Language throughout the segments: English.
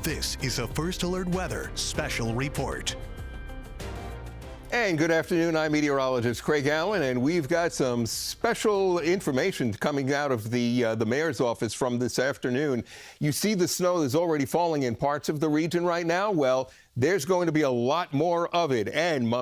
This is a First Alert Weather Special Report. And good afternoon, I'm meteorologist Craig Allen, and we've got some special information coming out of the mayor's office from this afternoon. You see the snow is already falling in parts of the region right now. Well, there's going to be a lot more of it. And Mayor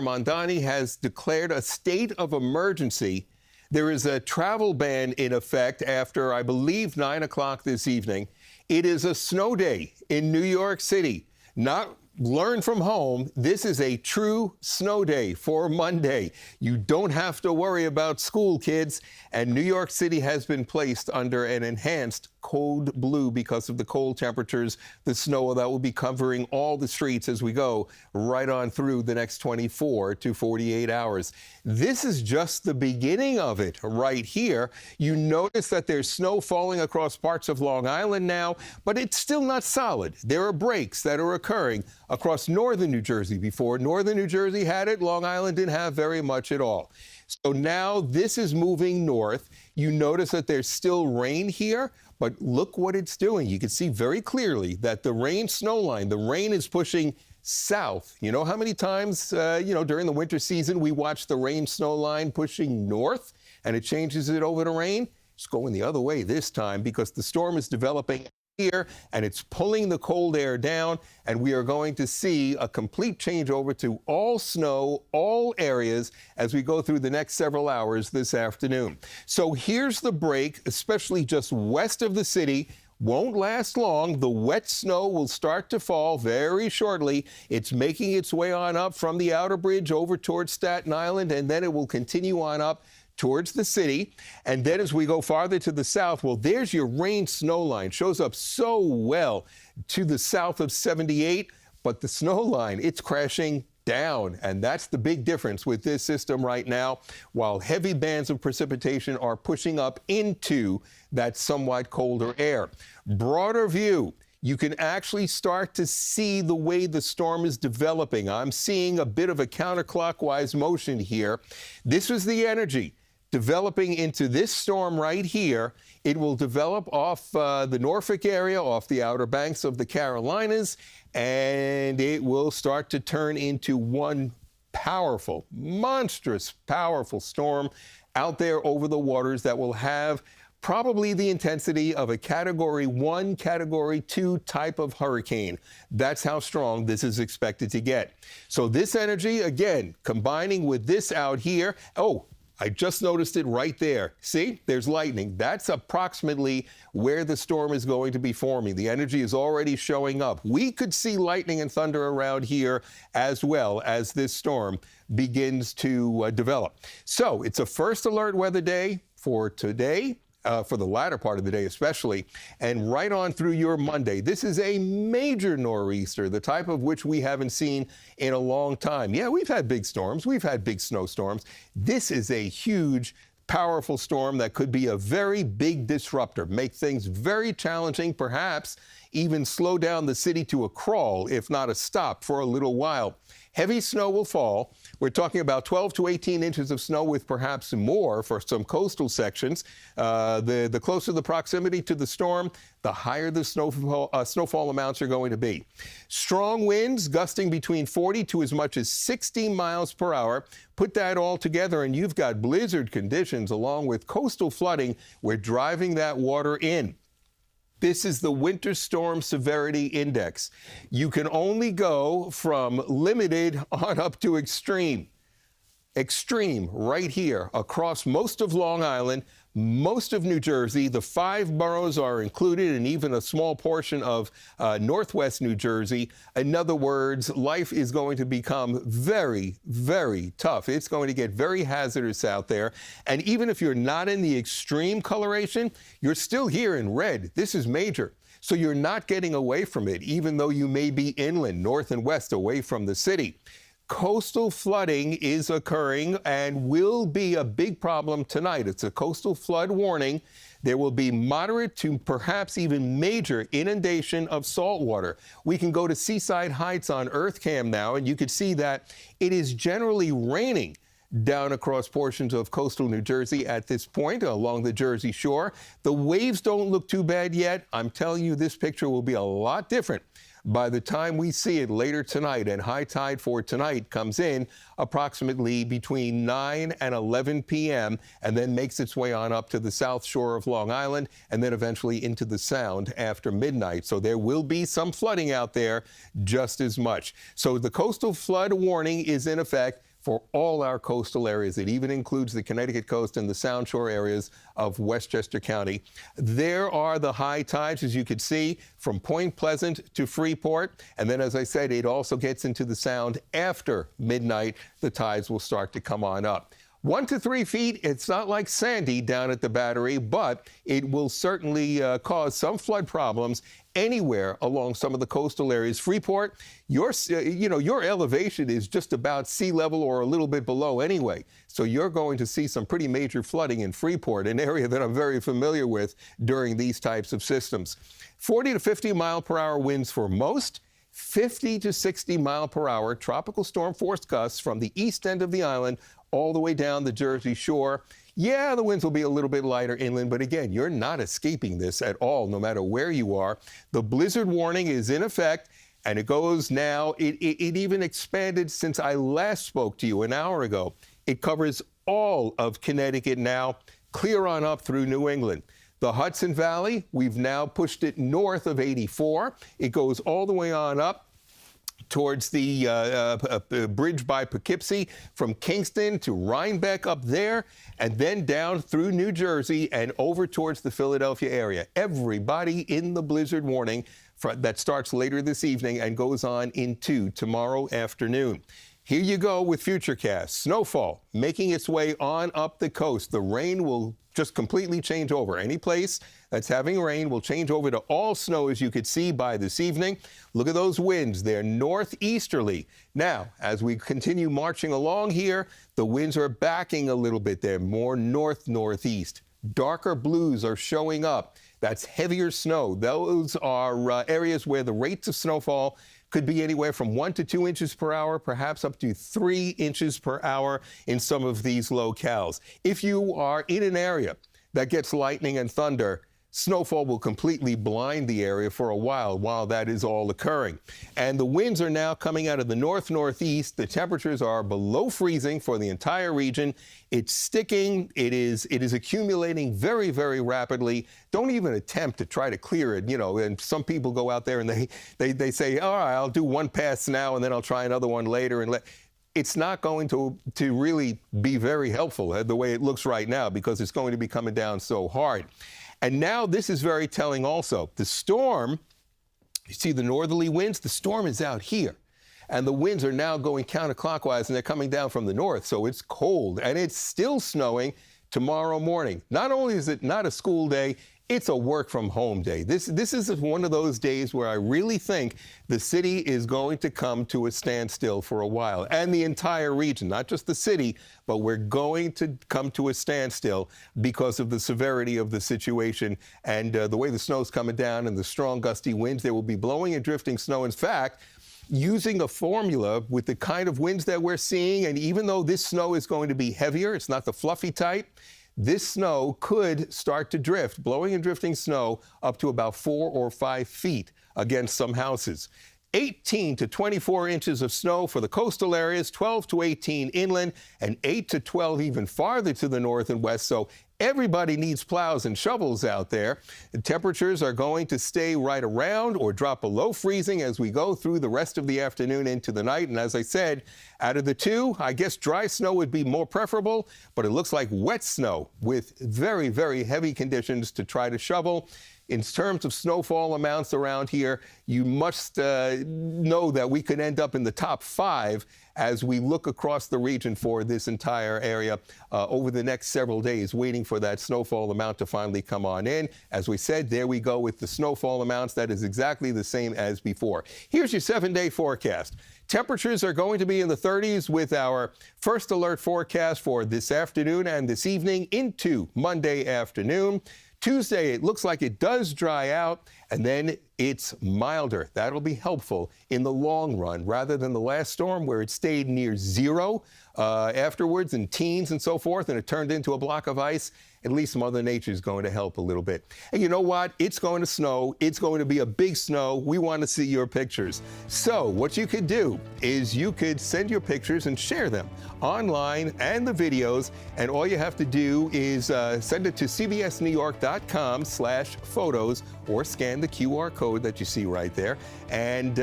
Mamdani has declared a state of emergency. There is a travel ban in effect after, I believe, 9 o'clock this evening. It is a snow day in New York City. Not learn from home. This is a true snow day for Monday. You don't have to worry about school, kids. And New York City has been placed under an enhanced code blue because of the cold temperatures, the snow that will be covering all the streets as we go right on through the next 24 to 48 hours. This is just the beginning of it right here. You notice that there's snow falling across parts of Long Island now, but it's still not solid. There are breaks that are occurring across northern New Jersey. Before northern New Jersey had it, Long Island didn't have very much at all. So now this is moving north. You notice that there's still rain here, but look what it's doing. You can see very clearly that the rain snow line, the rain is pushing south. You know how many times, during the winter season, we watch the rain snow line pushing north and it changes it over to rain? It's going the other way this time because the storm is developing here and it's pulling the cold air down, and we are going to see a complete changeover to all snow, all areas as we go through the next several hours this afternoon. So here's the break, especially just west of the city. Won't last long. The wet snow will start to fall very shortly. It's making its way on up from the outer bridge over towards Staten Island, and then it will continue on up towards the city. And then as we go farther to the south, well, there's your rain snow line. Shows up so well to the south of 78, but the snow line, it's crashing down. And that's the big difference with this system right now. While heavy bands of precipitation are pushing up into that somewhat colder air. Broader view. You can actually start to see the way the storm is developing. I'm seeing a bit of a counterclockwise motion here. This was the energy developing into this storm right here. It will develop off the Norfolk area, off the outer banks of the Carolinas, and it will start to turn into one powerful, monstrous, powerful storm out there over the waters that will have probably the intensity of a Category 1, Category 2 type of hurricane. That's how strong this is expected to get. So this energy, again, combining with this out here. Oh, I just noticed it right there. See, there's lightning. That's approximately where the storm is going to be forming. The energy is already showing up. We could see lightning and thunder around here as well as this storm begins to develop. So it's a first alert weather day for today. For the latter part of the day especially, and right on through your Monday. This is a major nor'easter, the type of which we haven't seen in a long time. Yeah, we've had big storms. We've had big snowstorms. This is a huge, powerful storm that could be a very big disruptor, make things very challenging, perhaps even slow down the city to a crawl, if not a stop, for a little while. Heavy snow will fall. We're talking about 12 to 18 inches of snow with perhaps more for some coastal sections. The closer the proximity to the storm, the higher the snowfall amounts are going to be. Strong winds gusting between 40 to as much as 60 miles per hour. Put that all together and you've got blizzard conditions along with coastal flooding. We're driving that water in. This is the Winter Storm Severity Index. You can only go from limited on up to extreme. Extreme right here across most of Long Island, most of New Jersey. The 5 boroughs are included, and even a small portion of northwest New Jersey. In other words, life is going to become very, very tough. It's going to get very hazardous out there. And even if you're not in the extreme coloration, you're still here in red. This is major. So you're not getting away from it, even though you may be inland, north and west, away from the city. Coastal flooding is occurring and will be a big problem tonight. It's a coastal flood warning. There will be moderate to perhaps even major inundation of salt water. We can go to Seaside Heights on EarthCam now, and you can see that it is generally raining down across portions of coastal New Jersey at this point along the Jersey Shore. The waves don't look too bad yet. I'm telling you, this picture will be a lot different by the time we see it later tonight, and high tide for tonight comes in approximately between 9 and 11 p.m. and then makes its way on up to the south shore of Long Island and then eventually into the Sound after midnight. So there will be some flooding out there just as much. So the coastal flood warning is in effect for all our coastal areas. It even includes the Connecticut coast and the Sound Shore areas of Westchester County. There are the high tides, as you can see, from Point Pleasant to Freeport. And then, as I said, it also gets into the Sound after midnight. The tides will start to come on up. 1 to 3 feet, it's not like Sandy down at the Battery, but it will certainly cause some flood problems anywhere along some of the coastal areas. Freeport, your elevation is just about sea level or a little bit below anyway. So you're going to see some pretty major flooding in Freeport, an area that I'm very familiar with during these types of systems. 40 to 50 mile per hour winds for most. 50 to 60 mile per hour tropical storm force gusts from the east end of the island all the way down the Jersey Shore. Yeah, the winds will be a little bit lighter inland, but again, you're not escaping this at all, no matter where you are. The blizzard warning is in effect, and it goes now. It even expanded since I last spoke to you an hour ago. It covers all of Connecticut now, clear on up through New England. The Hudson Valley, we've now pushed it north of 84. It goes all the way on up towards the bridge by Poughkeepsie, from Kingston to Rhinebeck up there, and then down through New Jersey and over towards the Philadelphia area. Everybody in the blizzard warning that starts later this evening and goes on into tomorrow afternoon. Here you go with Futurecast. Snowfall making its way on up the coast. The rain will just completely change over. Any place that's having rain will change over to all snow, as you could see by this evening. Look at those winds. They're northeasterly. Now, as we continue marching along here, the winds are backing a little bit. They're more north-northeast. Darker blues are showing up. That's heavier snow. Those are areas where the rates of snowfall could be anywhere from 1 to 2 inches per hour, perhaps up to 3 inches per hour in some of these locales. If you are in an area that gets lightning and thunder, snowfall will completely blind the area for a while that is all occurring. And the winds are now coming out of the north-northeast. The temperatures are below freezing for the entire region. It's sticking. It is accumulating very, very rapidly. Don't even attempt to try to clear it, and some people go out there and they say, all right, I'll do one pass now and then I'll try another one later. It's not going to really be very helpful the way it looks right now, because it's going to be coming down so hard. And now this is very telling also. The storm, you see the northerly winds? The storm is out here. And the winds are now going counterclockwise, and they're coming down from the north. So it's cold, and it's still snowing tomorrow morning. Not only is it not a school day, it's a work-from-home day. This is one of those days where I really think the city is going to come to a standstill for a while, and the entire region, not just the city, but we're going to come to a standstill because of the severity of the situation and the way the snow's coming down and the strong gusty winds. There will be blowing and drifting snow. In fact, using a formula with the kind of winds that we're seeing, and even though this snow is going to be heavier, it's not the fluffy type, this snow could start to drift, blowing and drifting snow up to about 4 or 5 feet against some houses. 18 to 24 inches of snow for the coastal areas, 12 to 18 inland, and 8 to 12 even farther to the north and west. So everybody needs plows and shovels out there. The temperatures are going to stay right around or drop below freezing as we go through the rest of the afternoon into the night. And as I said, out of the two, I guess dry snow would be more preferable, but it looks like wet snow with very, very heavy conditions to try to shovel. In terms of snowfall amounts around here, you must know that we could end up in the top 5 as we look across the region for this entire area over the next several days, waiting for that snowfall amount to finally come on in. As we said, there we go with the snowfall amounts. That is exactly the same as before. Here's your 7-day forecast. Temperatures are going to be in the 30s with our first alert forecast for this afternoon and this evening into Monday afternoon. Tuesday, it looks like it does dry out, and then it's milder. That'll be helpful in the long run rather than the last storm where it stayed near zero afterwards in teens and so forth, and it turned into a block of ice. At least Mother Nature is going to help a little bit. And you know what? It's going to snow. It's going to be a big snow. We want to see your pictures. So what you could do is you could send your pictures and share them online and the videos. And all you have to do is send it to cbsnewyork.com/photos or scan the QR code that you see right there. And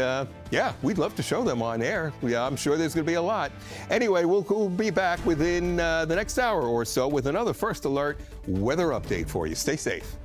yeah, we'd love to show them on air. I'm sure there's going to be a lot. Anyway, we'll be back within the next hour or so with another First Alert weather update for you. Stay safe.